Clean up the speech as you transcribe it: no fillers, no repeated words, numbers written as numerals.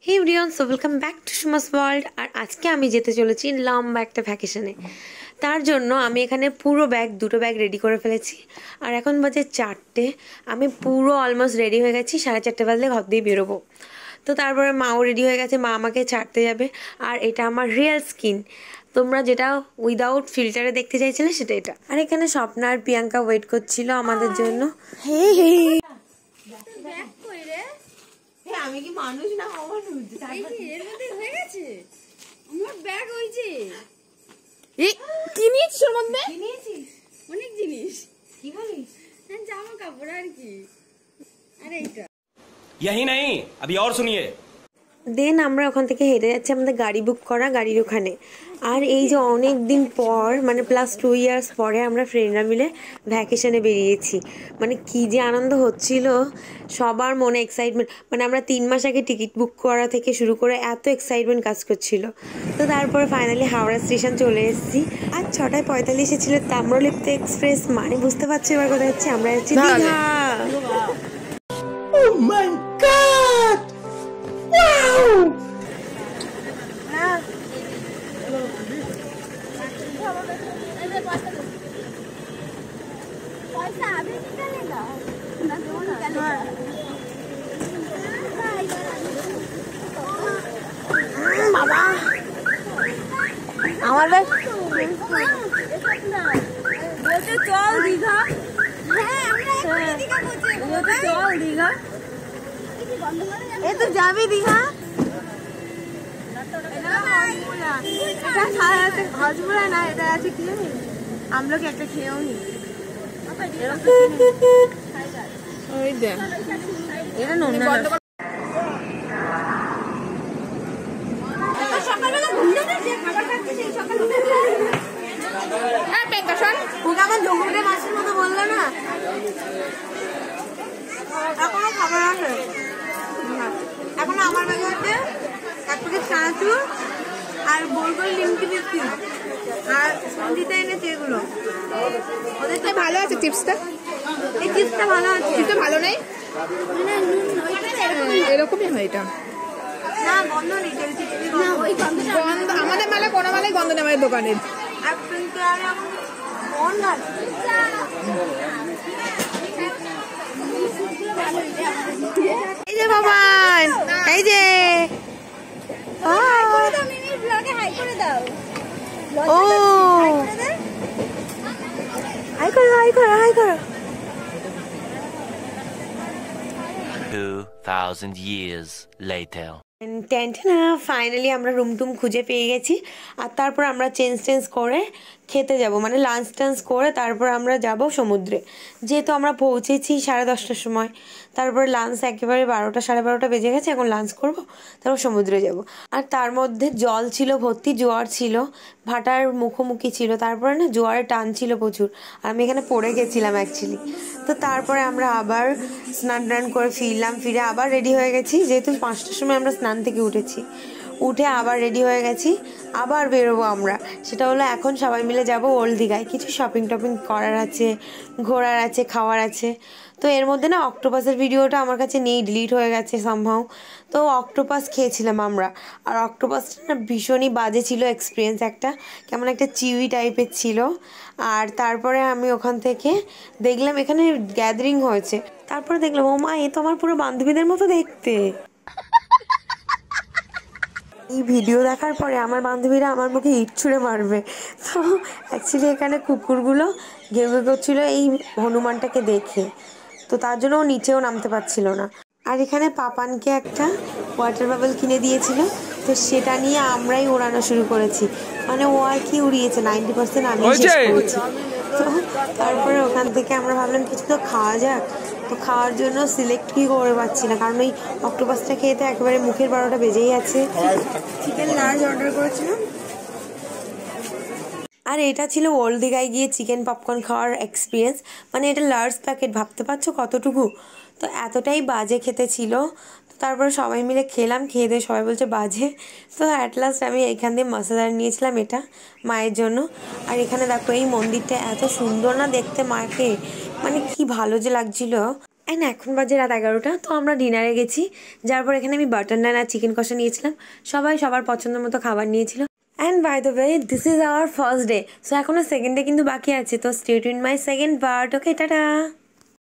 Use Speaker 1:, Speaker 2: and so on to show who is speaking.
Speaker 1: Hey everyone, so welcome back to Sumas world. আর আজকে আমি যেতে চলেছি লম্বা একটা ভ্যাকেশনে। তার জন্য আমি এখানে পুরো দুটো ব্যাগ রেডি করে ফেলেছি। আর এখন বাজে 4টে। আমি পুরো অলমোস্ট রেডি হয়ে গেছি, 4:30 বাজলে ঘর দিয়ে বেরোবো। তো তারপরে মাও রেডি হয়ে গেছে, মা আমাকে ছাড়তে যাবে। আর এটা আমার রিয়েল স্কিন, তোমরা যেটা উইদাউট ফিল্টারে দেখতে চাইছিলে সেটা এটা। আর এখানে স্বপ্না আর প্রিয়াঙ্কা ওয়েট করছিল আমাদের জন্য। আমি কি মানুষ না অমানুষ?
Speaker 2: এর মধ্যে হয়ে গেছে আমার ব্যাগ হইছে। কি নিয়েছিস ওর মধ্যে?
Speaker 1: কি নিয়েছিস?
Speaker 2: অনেক জিনিস।
Speaker 1: কি বলিস?
Speaker 2: জামা কাপড় আর কি। আরে এইটা
Speaker 3: यही नहीं, अभी और सुनिए।
Speaker 1: দেন আমরা ওখান থেকে হেঁটে যাচ্ছি আমাদের গাড়ি বুক করা গাড়ির ওখানে। আর এই যে অনেক দিন পর, মানে প্লাস 2 ইয়ার্স পরে আমরা ফ্রেন্ডরা মিলে ভ্যাকেশনে বেরিয়েছি। মানে কি যে আনন্দ হচ্ছিল, সবার মনে এক্সাইটমেন্ট। মানে আমরা 3 মাস আগে টিকিট বুক করা থেকে শুরু করে এত এক্সাইটমেন্ট কাজ করছিল। তো তারপরে ফাইনালি হাওড়া স্টেশন চলে এসেছি। আর 6:45 ছিল তাম্রলিপ্ত এক্সপ্রেস। মানে বুঝতে পারছো এবার কোথায় যাচ্ছি? আমরা যাচ্ছি Digha.
Speaker 3: Oh my God! Wow!
Speaker 2: पैसा अभी निकलेगा ना, दो निकलेगा।
Speaker 1: বাবা আমার ব্যাগ
Speaker 2: বলতে চল দীঘা। হ্যাঁ আমরা এখনই দীঘা পৌঁছে বলতে চল দীঘা।
Speaker 1: এ তো যাবি দীঘা? হজমোলা না, এটা আছে কি জানি আমলোক একটা খেয়েও নি।
Speaker 2: ওই দেখ
Speaker 1: এটা নোনা।
Speaker 2: সকালবেলা ঘুম থেকে যে খাবার খাচ্ছে সেই সকালবেলা। হ্যাঁ পেঙ্কাশন
Speaker 1: ওকে আমার জঙ্গলে মাছের মতো বললো না। এখনো খাবার আছে। এখন আমার ব্যাগে হচ্ছে 1 প্যাকেট চানাচুর আর গোল গোল নিমকি বিস্কুট আর সঞ্জিতা এনেছে এগুলো। ওদের তো
Speaker 2: ভালো আছে চিপসটা।
Speaker 1: এই চিপসটা ভালো আছে।
Speaker 2: চিপসটা ভালো নেই, এরকমই হয় এটা।
Speaker 1: না গন্ধ নেই, তেল চিপসি
Speaker 2: গন্ধ আমাদের মেলা কোনো মেলায় গন্ধ নেই আমাদের দোকানের।
Speaker 1: আর কিন্তু আর এখন গন্ধ আছে। এই যে বাবান, এই যে ও হাই করো হাই করো হাই করো।
Speaker 4: 2000 years later.
Speaker 1: ফাইনালি আমরা রুম টুম খুঁজে পেয়ে গেছি। আর তারপর আমরা চেঞ্জ করে খেতে যাব, মানে লাঞ্চ টাঞ্চ করে তারপর আমরা যাব সমুদ্রে। যেহেতু আমরা পৌঁছেছি 10:30টার সময়, তারপর লাঞ্চ একেবারে 12টা 12:30 বেজে গেছে। এখন লাঞ্চ করব, তারপর সমুদ্রে যাব। আর তার মধ্যে জল ছিল ভর্তি, জোয়ার ছিল, ভাটার মুখোমুখি ছিল। তারপরে না জোয়ারে টান ছিল প্রচুর, আর আমি এখানে পড়ে গেছিলাম অ্যাকচুয়ালি। তো তারপরে আমরা আবার স্নান টান করে ফিরে আবার রেডি হয়ে গেছি। যেহেতু 5টার সময় আমরা স্নান থেকে উঠে আবার রেডি হয়ে গেছি, আবার বেরোবো আমরা। সেটা হলো এখন সবাই মিলে যাব ওল্ড দীঘায়। কিছু শপিং টপিং করার আছে, ঘোরার আছে, খাওয়ার আছে। তো এর মধ্যে না অক্টোপাসের ভিডিওটা আমার কাছে নেই, ডিলিট হয়ে গেছে সামহাউ। তো অক্টোপাস খেয়েছিলাম আমরা। আর অক্টোপাসটা না ভীষণই বাজে ছিল এক্সপিরিয়েন্স, একটা কেমন একটা চিউই টাইপের ছিল। আর তারপরে আমি ওখান থেকে দেখলাম এখানে গ্যাদারিং হয়েছে। তারপরে দেখলাম ও মা, এ তো আমার পুরো বান্ধবীদের মতো দেখতে। এই ভিডিও দেখার পরে আমার বান্ধবীরা আমার মুখে ইট ছুঁড়ে মারবে। তো অ্যাকচুয়ালি এখানে কুকুরগুলো ঘেউ ঘেউ করছিল এই হনুমানটাকে দেখে, তো তার জন্য ও নিচেও নামতে পারছিল না। আর এখানে পাপানকে একটা ওয়াটার বাবল কিনে দিয়েছিল, তো সেটা নিয়ে আমরাই ওড়ানো শুরু করেছি। মানে ও আর কি উড়িয়েছে, 90% আমি শেষ করেছি। তো তারপরে ওখান থেকে আমরা ভাবলাম কিছু তো খাওয়া যাক। তো খাওয়ার জন্য সিলেক্ট কি করে পাচ্ছি না, কারণ ওই অক্টোপাসটা খেয়ে তো একেবারে মুখের 12টা বেজেই আছে। চিকেন লার্জ অর্ডার করেছিলাম। আর এটা ছিল ওল্ড দীঘায় গিয়ে চিকেন পপকর্ন খাওয়ার এক্সপিরিয়েন্স। মানে এটা লার্জ প্যাকেট, ভাবতে পারছো কতটুকু। তো এতটাই বাজে খেতে ছিল। তো তারপরে সবাই মিলে খেলাম, খেয়ে দিয়ে সবাই বলছে বাজে। তো অ্যাট লাস্ট আমি এখান দিয়ে মশলাদার নিয়েছিলাম এটা মায়ের জন্য। আর এখানে দেখো এই মন্দিরটা এত সুন্দর না দেখতে, মাকে মানে কি ভালো যে লাগছিল। অ্যান্ড এখন বাজে রাত 11টা। তো আমরা ডিনারে গেছি, যার পর এখানে আমি বাটার নান আর চিকেন কষা নিয়েছিলাম। সবাই সবার পছন্দ মতো খাবার নিয়েছিল। And by the way, this is our first day. So এখনও সেকেন্ড ডে কিন্তু বাকি আছে। তো stay tuned my second part. Okay, tata.